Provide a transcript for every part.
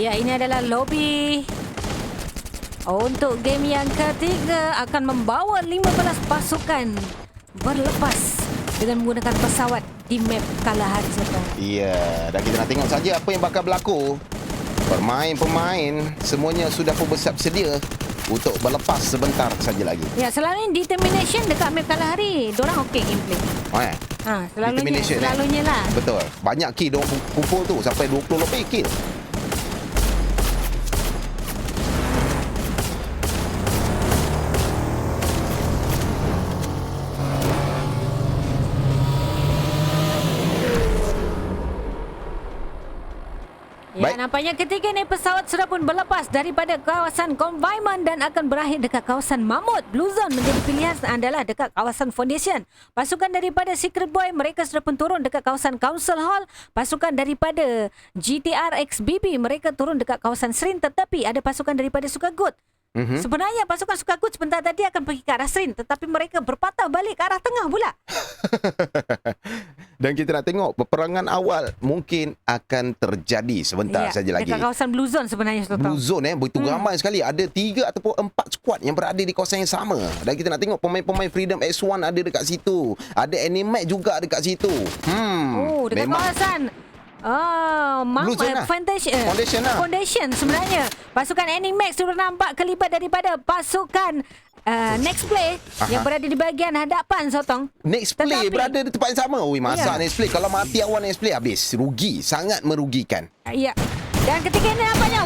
Ya, ini adalah lobby untuk game yang ketiga, akan membawa 15 pasukan berlepas dengan menggunakan pesawat di map Kalahari Sotong. Ya, dan kita nak tengok saja apa yang bakal berlaku. Pemain-pemain semuanya sudah pun bersiap sedia untuk berlepas sebentar saja lagi. Ya, selalunya determination dekat map Kalahari, diorang okey gameplay. Selalunya lah. Betul. Banyak kill diorang kumpul tu sampai 20 lebih kill. Ya, nampaknya ketika ini pesawat sudah pun berlepas daripada kawasan confinement dan akan berakhir dekat kawasan Mammoth. Blue Zone menjadi pilihan adalah dekat kawasan Foundation. Pasukan daripada Secret Boy, mereka sudah pun turun dekat kawasan Council Hall. Pasukan daripada GTR XBB, mereka turun dekat kawasan Srin. Tetapi ada pasukan daripada Sukagut. Sebenarnya pasukan Sukagut sebentar tadi akan pergi ke arah Srin, tetapi mereka berpatah balik ke arah tengah pula. Dan kita nak tengok peperangan awal mungkin akan terjadi sebentar saja lagi. Dekat kawasan Blue Zone sebenarnya. Blue Zone begitu ramai sekali. Ada 3 ataupun 4 squad yang berada di kawasan yang sama. Dan kita nak tengok pemain-pemain Freedom X1 ada dekat situ. Ada Animax juga dekat situ. Dekat kawasan Foundation sebenarnya. Pasukan Animax sudah nampak kelibat daripada pasukan Next Play yang berada di bahagian hadapan, Sotong. Next Play berada di tempat yang sama. Masak Next Play. Kalau mati awal Next Play, habis. Rugi. Sangat merugikan. Ya. Dan ketika ini nampaknya,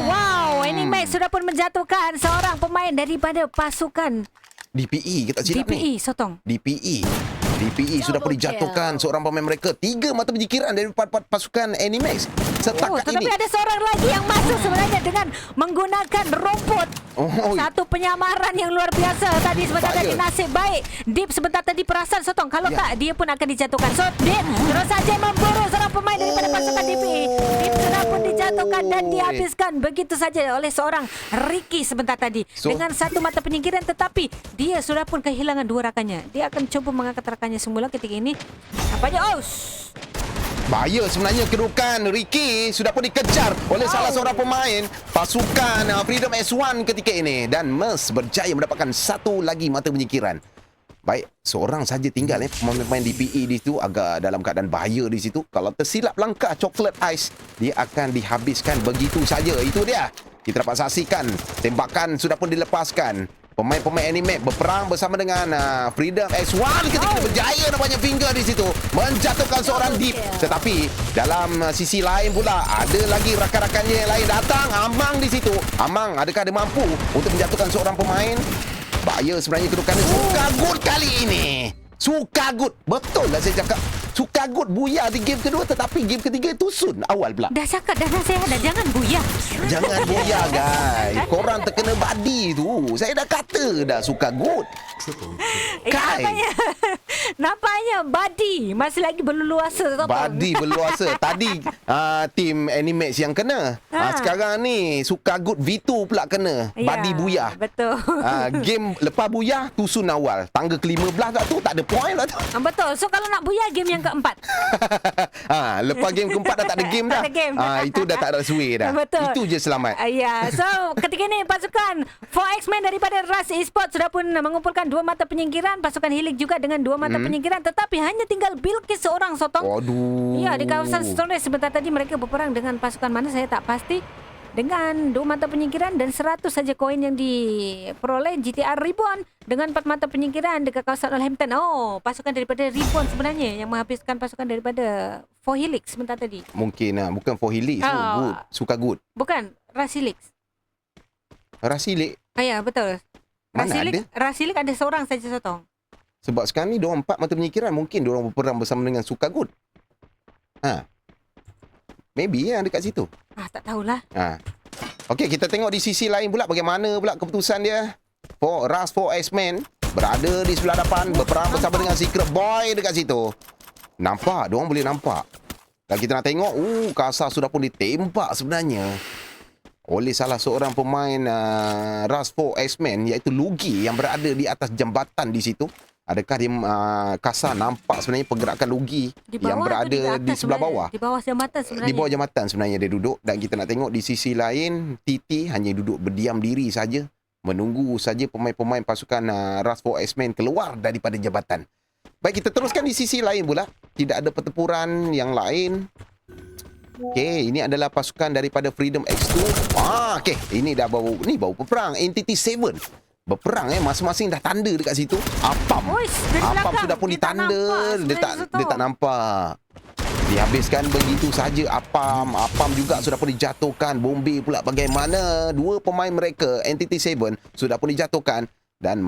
Animax sudah pun menjatuhkan seorang pemain daripada pasukan DPE kita silap DPE, ni. Sotong. DPE sudah pun dijatuhkan seorang pemain mereka. 3 mata penjikiran dari pasukan Animax setakat tetapi ini. ada seorang lagi yang masuk sebenarnya dengan menggunakan rumput. Satu penyamaran yang luar biasa tadi sebentar tadi. Nasib baik Deep sebentar tadi perasan, Sotong. Kalau tak, dia pun akan dijatuhkan. So Deep terus saja memburu seorang pemain daripada pasukan DPE. Deep sudah pun dijatuhkan dan dihabiskan begitu saja oleh seorang Ricky sebentar tadi. Dengan satu mata penyingkiran, tetapi dia sudah pun kehilangan 2 rakannya. Dia akan cuba mengangkat rakannya semula ketika ini. Nampaknya bahaya sebenarnya kedudukan Ricky sudah pun dikejar oleh salah seorang pemain pasukan Freedom X1 ketika ini. Dan Merce berjaya mendapatkan 1 lagi mata penyingkiran. Baik, seorang saja tinggal pemain DPE di situ, agak dalam keadaan bahaya di situ. Kalau tersilap langkah Chocolate Ice, dia akan dihabiskan begitu saja. Itu dia. Kita dapat saksikan tembakan sudah pun dilepaskan. Pemain-pemain Animax berperang bersama dengan Freedom X1 ketika berjaya nampaknya Finger di situ menjatuhkan seorang Deep. Tetapi dalam sisi lain pula ada lagi rakan-rakannya yang lain datang. Amang di situ. Amang adakah dia mampu untuk menjatuhkan seorang pemain? Bahaya sebenarnya kedudukan Sukagut kali ini. Sukagut. Betul lah saya cakap. Sukagut buyar di game kedua, tetapi game ketiga tusun awal pula. Dah cakap dah nasihat dah, jangan buyar. Jangan buyar guys. Korang terkena badi tu. Saya dah kata dah Sukagut. Nampaknya badi masih lagi berleluasa. Badi berleluasa. Tadi tim Animax yang kena. Sekarang ni Sukagut V2 pula kena. Badi buyar. Betul. Game lepas buyar tusun awal. Tangga ke-15 tak tu, tak ada point lah tu. Betul. So kalau nak buyar game yang keempat. Lepas game keempat dah tak ada game dah. Tak ada game. Itu dah tak ada sway dah. Betul. Itu je selamat. So ketika ini pasukan 4X-Men daripada Rust Esports sudah pun mengumpulkan 2 mata penyingkiran. Pasukan Helix juga dengan 2 mata penyingkiran. Tetapi hanya tinggal Bilqis seorang, Sotong. Waduh. Ya, di kawasan Storage sebentar tadi mereka berperang dengan pasukan mana saya tak pasti. Dengan 2 mata penyingkiran dan 100 saja koin yang diperoleh GTR Reborn dengan 4 mata penyingkiran dekat kawasan Oldhampton. Pasukan daripada Reborn sebenarnya yang menghabiskan pasukan daripada 4 Helix sebentar tadi. Mungkin bukan 4 Helix tu, Sukagut. Bukan, Rust Helix. Rust Helix? Ya, betul. Mana ada? Rust Helix ada seorang saja, Sotong. Sebab sekarang ni diorang 4 mata penyingkiran, mungkin diorang berperang bersama dengan Sukagut. Maybe dekat situ. Tak tahulah. Okey, kita tengok di sisi lain pula bagaimana pula keputusan dia. Rust 4X-Men berada di sebelah depan, berperang bersama dengan Secret Boy dekat situ. Nampak, diorang boleh nampak. Dan kita nak tengok, Kasar sudah pun ditembak sebenarnya oleh salah seorang pemain Rust 4X-Men, iaitu Lugi yang berada di atas jambatan di situ. Adakah dia kasar? Nampak sebenarnya pergerakan Lugi Di yang bawah tu, berada atas di sebelah sebenarnya. bawah. Di bawah jambatan sebenarnya. Di bawah jambatan sebenarnya dia duduk. Dan kita nak tengok di sisi lain, TT hanya duduk berdiam diri saja, menunggu saja pemain-pemain pasukan Rust 4 X-Men keluar daripada jabatan. Baik, kita teruskan di sisi lain pula. Tidak ada pertempuran yang lain. Okey, ini adalah pasukan daripada Freedom X2. Okey, ini dah baru berperang. Entity 7 berperang masing-masing dah tanda dekat situ. Apam. Uish, dari Apam belakang. sudah pun Dia tak ditanda. nampak Dia sebenarnya, tak nampak. Dihabiskan begitu saja Apam. Apam juga sudah pun dijatuhkan. Bombe pula bagaimana? Dua pemain mereka, Entity 7, sudah pun dijatuhkan dan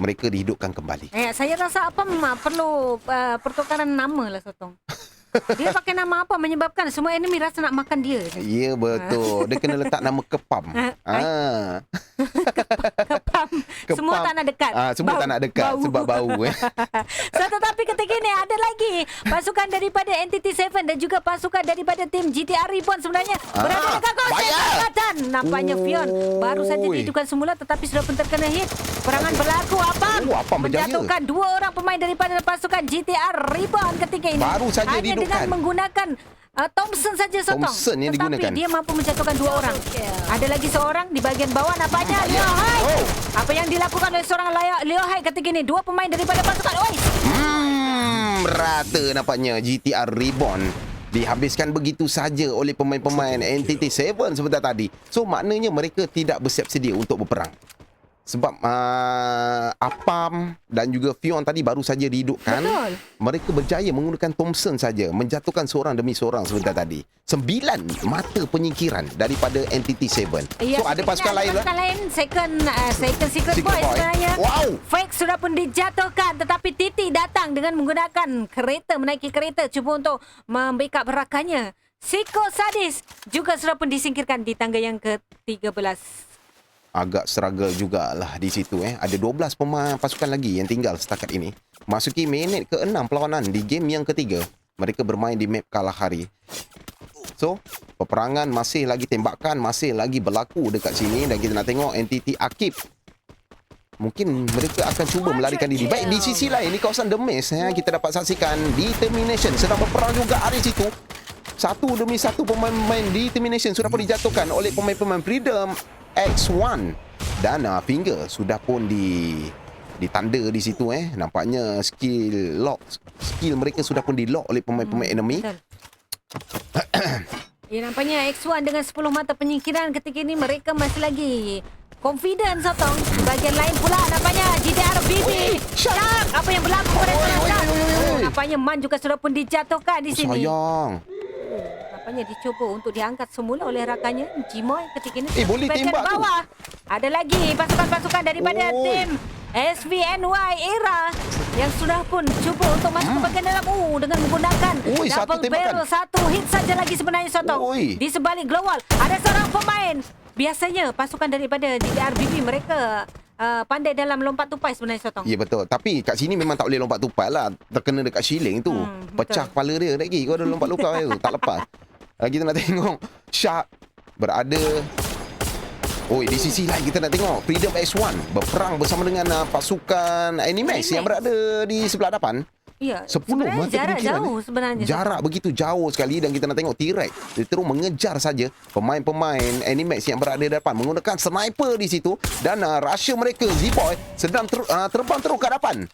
mereka dihidupkan kembali. Saya rasa apa perlu pertukaran nama lah Sotong. Dia pakai nama apa menyebabkan semua enemy rasa nak makan dia. Ya, betul. Dia kena letak nama Kepam. Kepam. Semua tak nak dekat. Semua tak nak dekat sebab bau. So, tetapi ketika ini ada lagi pasukan daripada Entity 7 dan juga pasukan daripada tim GTR Reborn sebenarnya berada dekat kawasan jambatan. Nampaknya Fion baru saja dihidupkan semula tetapi sudah pun terkena hit. Perangan berlaku Apam berjaya menjatuhkan dua orang pemain daripada pasukan GTR Reborn ketika ini. Baru saja hanya dihidupkan dengan menggunakan Thompson saja Sotong. Thompson yang digunakan. Tetapi dia mampu menjatuhkan dua orang. Ada lagi seorang di bahagian bawah nampaknya Leo Hai. Apa yang dilakukan oleh seorang Leo Hai ketika ini? Dua pemain daripada pasukan rata nampaknya GTR Reborn dihabiskan begitu saja oleh pemain-pemain Entity 7 sebentar tadi. So maknanya mereka tidak bersiap sedia untuk berperang. Sebab Apam dan juga Fion tadi baru saja dihidupkan. Betul. Mereka berjaya menggunakan Thompson saja, menjatuhkan seorang demi seorang sebentar tadi. 9 mata penyingkiran daripada Entity 7. So ada pasukan lain lah. Pasukan lain second Secret Boy sebenarnya. Wow. Fake sudah pun dijatuhkan tetapi Titi datang dengan menggunakan kereta, menaiki kereta cuba untuk membackup rakannya. Siko Sadis juga sudah pun disingkirkan di tangga yang ke-13. Agak struggle jugalah di situ. Ada 12 pemain pasukan lagi yang tinggal setakat ini. Masuki minit ke-6 perlawanan di game yang ketiga. Mereka bermain di map Kalahari. So, peperangan masih lagi, tembakan masih lagi berlaku dekat sini. Dan kita nak tengok Entity Akib. Mungkin mereka akan cuba melarikan diri. Baik, di sisi lain, di kawasan The Maze, kita dapat saksikan Determination sedang berperang juga di situ. Satu demi satu pemain-pemain Determination sudah pun dijatuhkan oleh pemain-pemain Freedom X1 dan Finger sudah pun ditanda di situ. Nampaknya skill mereka sudah pun di-lock oleh pemain-pemain enemy. Nampaknya X1 dengan 10 mata penyingkiran ketika ini mereka masih lagi confident Sotong. Bahagian lain pula nampaknya GTR BB. Shark, apa yang berlaku pada Shark? Nampaknya Man juga sudah pun dijatuhkan di sini. Sayang. Nampaknya dicuba untuk diangkat semula oleh rakannya Jimoy ketika ini. Boleh bahagian tembak bawah. Ada lagi pasukan-pasukan daripada tim SVNY Era yang sudah pun cuba untuk masuk ke bahagian dalam dengan menggunakan double barrel. Satu hit saja lagi sebenarnya Sotong. Di sebalik glow wall ada seorang pemain. Biasanya pasukan daripada GTRBB mereka pandai dalam lompat tupai sebenarnya Sotong. Ya, betul. Tapi kat sini memang tak boleh lompat tupai lah. Terkena dekat shilling tu. Pecah kepala dia lagi. Kau ada lompat luka tu. Tak lepas. Kita nak tengok Shark berada. Di sisi lain kita nak tengok Freedom X1 berperang bersama dengan pasukan Animax yang berada di sebelah depan. Ya, 10 mata jarak penyingkiran. jauh sebenarnya. Jarak begitu jauh sekali dan kita nak tengok T-Rex. Dia terus mengejar saja pemain-pemain Animax yang berada di depan menggunakan sniper di situ dan Russia mereka Z-Boy sedang terbang terus ke hadapan.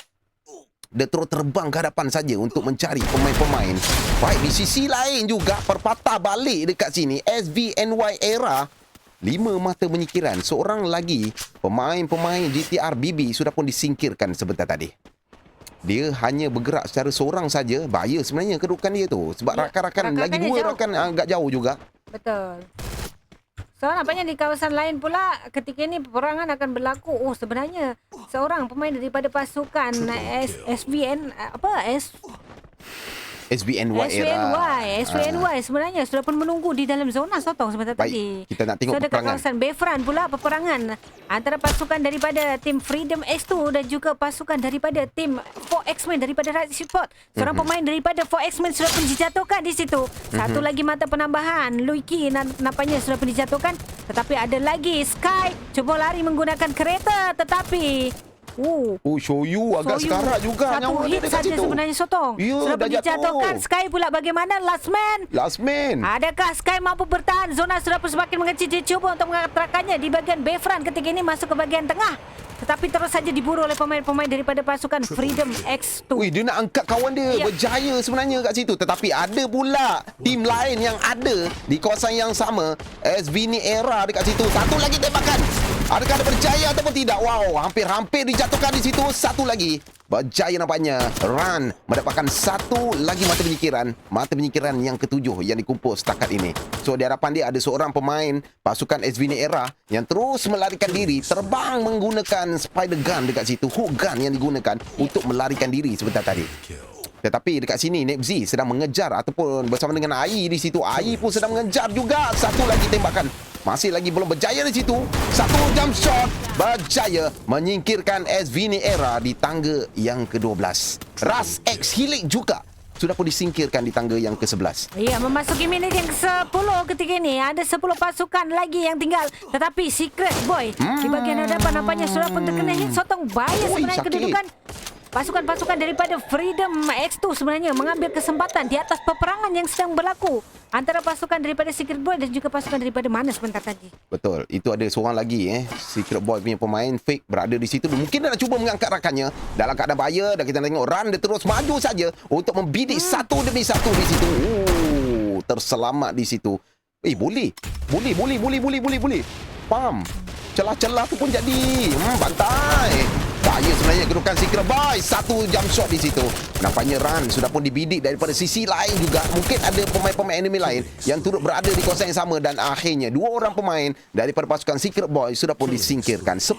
Dia terus terbang ke hadapan saja untuk mencari pemain-pemain. Baik, di sisi lain juga perpatah balik dekat sini SVNY Era. 5 mata penyingkiran. Seorang lagi pemain-pemain GTR BB sudah pun disingkirkan sebentar tadi. Dia hanya bergerak secara seorang saja. Bahaya sebenarnya kedudukan dia tu. Sebab rakan-rakan lagi dua rakan agak jauh juga. Betul. So nampaknya di kawasan lain pula ketika ini peperangan akan berlaku. Sebenarnya seorang pemain daripada pasukan SVNY sebenarnya sudah pun menunggu di dalam zona Sotong sebentar tadi. Kita nak tengok dekat kawasan Befran pula peperangan antara pasukan daripada tim Freedom X2 dan juga pasukan daripada tim 4X-Men daripada Right Support. Seorang pemain daripada 4X-Men sudah pun dijatuhkan di situ. Satu lagi mata penambahan Luiki nampaknya sudah pun dijatuhkan. Tetapi ada lagi Sky cuba lari menggunakan kereta tetapi Shoyu agak Soyu. sekarat juga Satu nyawa dia hit dekat saja situ. sebenarnya Sotong. Ya, Sudah dah dijatuhkan. jatuh. Sky pula bagaimana? Last man. Last man. Adakah Sky mampu bertahan? Zona sudah pun semakin mengecil. Dia cuba untuk mengatakannya di bagian Bayfront ketika ini masuk ke bagian tengah. Tetapi terus saja diburu oleh pemain-pemain daripada pasukan Freedom X2. Wih, dia nak angkat kawan dia. Ya. Berjaya sebenarnya kat situ. Tetapi ada pula tim lain yang ada di kawasan yang sama. SVN Era dekat situ. Satu lagi tembakan. Adakah dia berjaya ataupun tidak? Wow, hampir-hampir dijatuhkan di situ. Satu lagi. Berjaya nampaknya. Run mendapatkan satu lagi mata penyingkiran. Mata penyingkiran yang ketujuh yang dikumpul setakat ini. So, di hadapan dia ada seorang pemain pasukan SVN Era yang terus melarikan diri. Terbang menggunakan spider gun dekat situ. Hook gun yang digunakan untuk melarikan diri sebentar tadi. Tetapi dekat sini Nebzi sedang mengejar ataupun bersama dengan AI di situ. AI pun sedang mengejar juga. Satu lagi tembakan. Masih lagi belum berjaya di situ. Satu jump shot berjaya menyingkirkan SVN Era di tangga yang ke-12. Ras X Hilik juga sudah pun disingkirkan di tangga yang ke-11. Ya, memasuki minit yang ke-10 ketika ini. Ada 10 pasukan lagi yang tinggal. Tetapi Secret Boy di bagian hadapan nampaknya sudah pun terkena hit. Sotong bahaya Ui, sebenarnya sakit. kedudukan. Pasukan-pasukan daripada Freedom X2 sebenarnya mengambil kesempatan di atas peperangan yang sedang berlaku antara pasukan daripada Secret Boy dan juga pasukan daripada mana sebentar tadi. Betul. Itu ada seorang lagi Secret Boy punya pemain fake berada di situ. Mungkin dia nak cuba mengangkat rakannya dalam keadaan bahaya dan kita tengok Run dia terus maju saja untuk membidik satu demi satu di situ. Terselamat di situ. Boleh. Pam. Celah-celah tu pun jadi. Bantai. Bahaya sebenarnya kedudukan Secret Boy. Satu jump shot di situ. Nampaknya Run sudah pun dibidik daripada sisi lain juga. Mungkin ada pemain-pemain enemy lain yang turut berada di kawasan yang sama. Dan akhirnya dua orang pemain daripada pasukan Secret Boy sudah pun disingkirkan. 10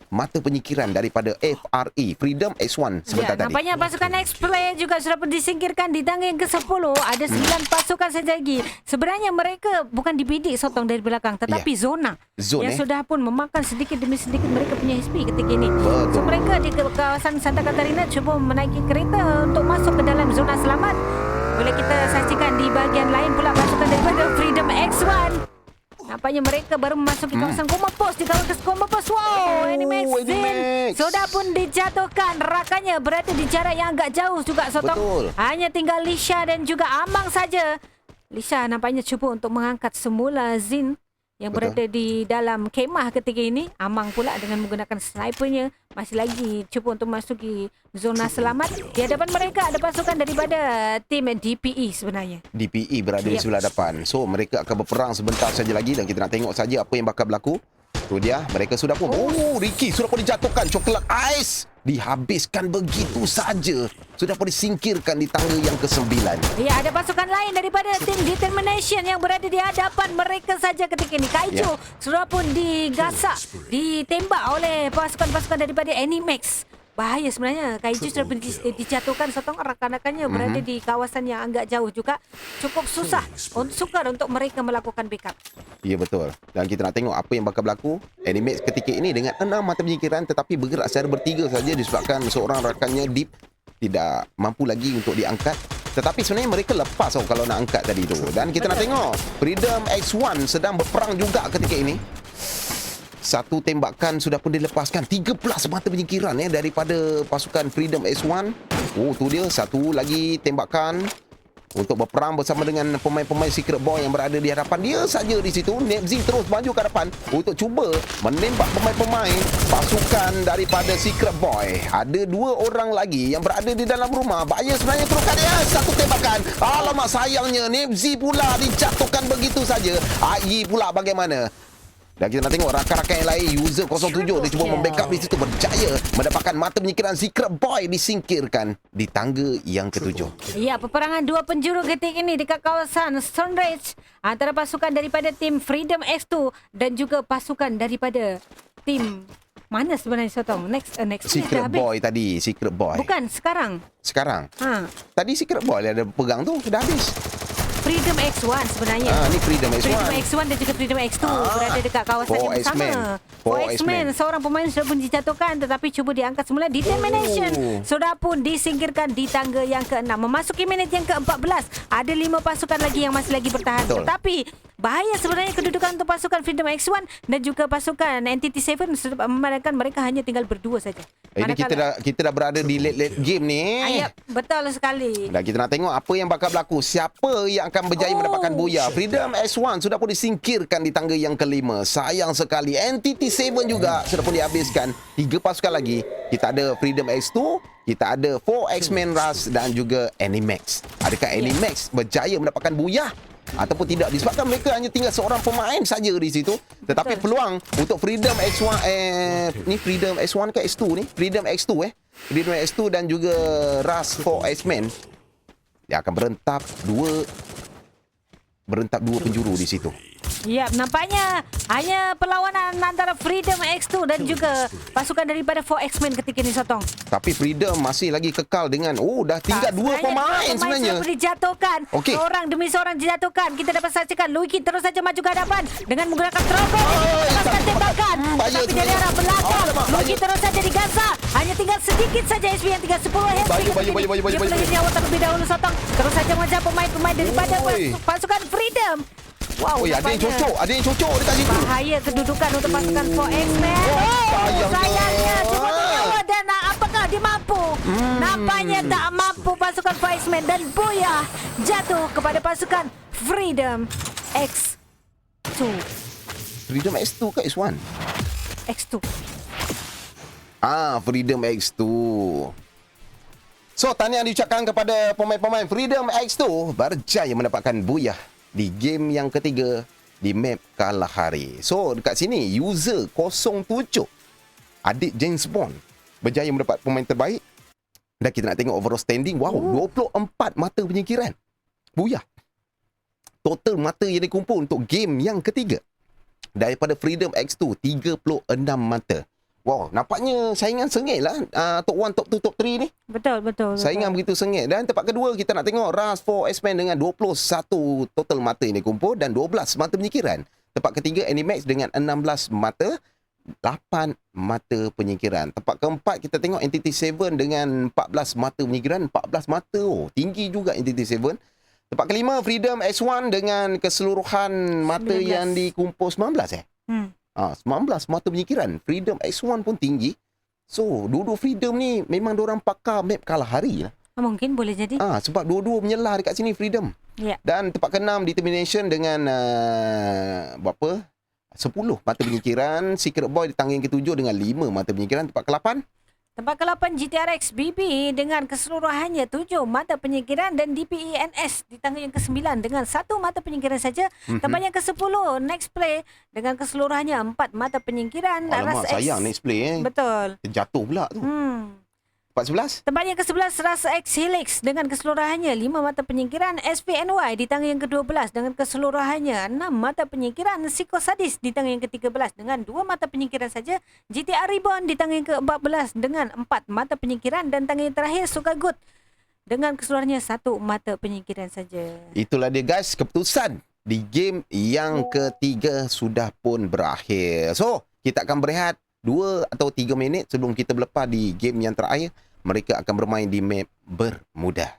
mata penyingkiran daripada FRE Freedom X1 sebentar tadi. Nampaknya pasukan X-Play juga sudah pun disingkirkan di tangga yang ke-10. Ada 9 pasukan saja lagi. Sebenarnya mereka bukan dibidik Sotong dari belakang, tetapi zona yang sudah pun memakan sedikit demi sedikit mereka punya HP ketika ini. Betul. So mereka di kawasan Santa Catarina cuba menaiki kereta untuk masuk ke dalam zona selamat. Boleh kita saksikan di bahagian lain pula pasukan daripada Freedom X1. Nampaknya mereka baru memasuki kawasan Combat Post. Di kawasan Combat Post, wow, Animax Zin sudah pun dijatuhkan. Rakannya berada di jarak yang agak jauh juga Sotong. Betul. Hanya tinggal Lisha dan juga Amang saja. Lisha nampaknya cuba untuk mengangkat semula Zin yang berada di dalam kemah ketika ini. Amang pula dengan menggunakan snipernya masih lagi cuba untuk masuki zona selamat. Di hadapan mereka ada pasukan daripada tim DPE sebenarnya. DPE berada di sebelah depan. So mereka akan berperang sebentar saja lagi dan kita nak tengok saja apa yang bakal berlaku. Tu dia, mereka sudah pun Ricky sudah pun dijatuhkan. Coklat Ais dihabiskan begitu saja. Sudah pun disingkirkan di tangga yang ke-9. Ya, ada pasukan lain daripada tim Determination yang berada di hadapan mereka saja ketika ini. Kaijo sudah pun digasak, ditembak oleh pasukan-pasukan daripada Animax. Bahaya sebenarnya. Kaijo sudah pun dijatuhkan. Sotong rakan-rakannya berada di kawasan yang agak jauh juga. Cukup susah, sukar untuk mereka melakukan backup. Ya, betul. Dan kita nak tengok apa yang bakal berlaku. Animax ketika ini dengan 6 mata penyingkiran tetapi bergerak secara bertiga saja disebabkan seorang rakannya Deep tidak mampu lagi untuk diangkat. Tetapi sebenarnya mereka lepas kalau nak angkat tadi tu. Dan kita nak tengok Freedom X1 sedang berperang juga ketika ini. Satu tembakan sudah pun dilepaskan. 13 mata penyingkiran daripada pasukan Freedom X1. Tu dia satu lagi tembakan untuk berperang bersama dengan pemain-pemain Secret Boy yang berada di hadapan dia saja di situ. Nebzi terus maju ke hadapan untuk cuba menembak pemain-pemain pasukan daripada Secret Boy. Ada 2 orang lagi yang berada di dalam rumah. Bahaya sebenarnya kedudukan dia. Satu tembakan. Alamak sayangnya Nebzi pula dijatuhkan begitu saja. AI pula bagaimana? Dan kita nak tengok rakan-rakan yang lain. User 07 dia cuba membackup di situ. Berjaya mendapatkan mata penyingkiran. Secret Boy disingkirkan di tangga yang ke-7. Ya, peperangan 2 penjuru ketika ini dekat kawasan Sunridge antara pasukan daripada tim Freedom X2 dan juga pasukan daripada tim mana sebenarnya Sotong? Next Secret Boy tadi. Secret Boy. Bukan, sekarang. Sekarang. Tadi Secret Boy ada pegang tu. Sudah habis. Freedom X1 sebenarnya. Ni Freedom X1. Freedom X1 dan juga Freedom X2 berada dekat kawasan yang bersama. 4X-Men, seorang pemain sudah pun dijatuhkan tetapi cuba diangkat semula. Determination sudah pun disingkirkan di tangga yang ke-6. Memasuki minit yang ke-14. Ada 5 pasukan lagi yang masih lagi bertahan. Betul. Tetapi bahaya sebenarnya kedudukan untuk pasukan Freedom X1 dan juga pasukan Entity 7 sudah memandangkan mereka hanya tinggal berdua saja. Ini kita dah berada di late game ni. Ayap, betul sekali. Dan kita nak tengok apa yang bakal berlaku. Siapa yang akan berjaya mendapatkan buya. Freedom X1 sudah pun disingkirkan di tangga yang ke-5. Sayang sekali. Entity 7 juga sudah pun dihabiskan. 3 pasukan lagi. Kita ada Freedom X2, kita ada 4X-Men Rush dan juga Animax. Adakah Animax berjaya mendapatkan buya ataupun tidak, disebabkan mereka hanya tinggal seorang pemain saja di situ. Tetapi peluang untuk Freedom X1 ni Freedom X1 ke X2 ni? Freedom X2 Freedom X2 dan juga Rush 4X-Men, dia akan berentap dua penjuru di situ. Ya, nampaknya hanya perlawanan antara Freedom X2 dan juga pasukan daripada 4X-Men ketika ini, Sotong. Tapi Freedom masih lagi kekal dengan dah tinggal dua pemain sebenarnya. Sudah dijatuhkan. Okey. Seorang demi seorang dijatuhkan. Kita dapat saksikan Luigi terus saja maju ke hadapan dengan menggunakan trogol. Lepaskan tembakan. Tapi dari arah belakang Luigi terus saja digasak. Hanya tinggal sedikit saja HP yang tinggal 10 HP. Dia perlu nyawa terlebih dahulu, Sotong. Terus saja mengejar pemain-pemain daripada pasukan Freedom. Wow, ada yang cocok dekat situ. Bahaya kedudukan untuk pasukan 4X-Men. Sayangnya cuma nyawa dan apakah dia mampu? Nampaknya tak mampu pasukan 4X-Men dan Buya jatuh kepada pasukan Freedom X2. Freedom X2 ke X1? X2. Freedom X2. So, tahniah diucapkan kepada pemain-pemain Freedom X2 berjaya mendapatkan buyah di game yang ketiga di map Kalahari. So, dekat sini user 07 Adik James Bond berjaya mendapat pemain terbaik. Dan kita nak tengok overall standing. Wow, 24 mata penyingkiran. Buyah. Total mata yang dikumpul untuk game yang ketiga daripada Freedom X2 36 mata. Wow, nampaknya saingan sengit lah top 1, top 2, top 3 ni. Betul. Saingan begitu sengit. Dan tempat kedua kita nak tengok Rush 4X-Men dengan 21 total mata ini kumpul dan 12 mata penyingkiran. Tempat ketiga Animax dengan 16 mata, 8 mata penyingkiran. Tempat keempat kita tengok Entity 7 dengan 14 mata penyingkiran, 14 mata. tinggi juga Entity 7. Tempat kelima Freedom X1 dengan keseluruhan mata 19. yang dikumpul 19 19 mata penyingkiran. Freedom X1 pun tinggi. So, dua-dua Freedom ni memang diorang pakar map Kalahari lah. Mungkin boleh jadi. Sebab dua-dua menyelah dekat sini Freedom. Ya. Dan tempat ke-6 Determination dengan 10 mata penyingkiran. Secret Boy di tangga yang ke-7 dengan 5 mata penyingkiran. Tempat ke-8 GTRX BB dengan keseluruhannya 7 mata penyingkiran dan DPENS di tangga yang ke-9 dengan 1 mata penyingkiran saja. Tempat yang ke-10 Next Play dengan keseluruhannya 4 mata penyingkiran. Alamak, sayang Next Play Betul. Terjatuh pula tu. Tempat 11 Tempat yang ke-11 Rush X Helix dengan keseluruhannya 5 mata penyingkiran. SPNY di tangga yang ke-12 dengan keseluruhannya 6 mata penyingkiran. Psycho Sadis di tangga yang ke-13 dengan 2 mata penyingkiran saja. GTA Reborn di tangga yang ke-14 dengan 4 mata penyingkiran. Dan tangga yang terakhir Sukagut dengan keseluruhannya 1 mata penyingkiran saja. Itulah dia guys, keputusan di game yang ketiga sudah pun berakhir. So, kita akan berehat 2 atau 3 minit sebelum kita berlepas di game yang terakhir. Mereka akan bermain di map Bermuda.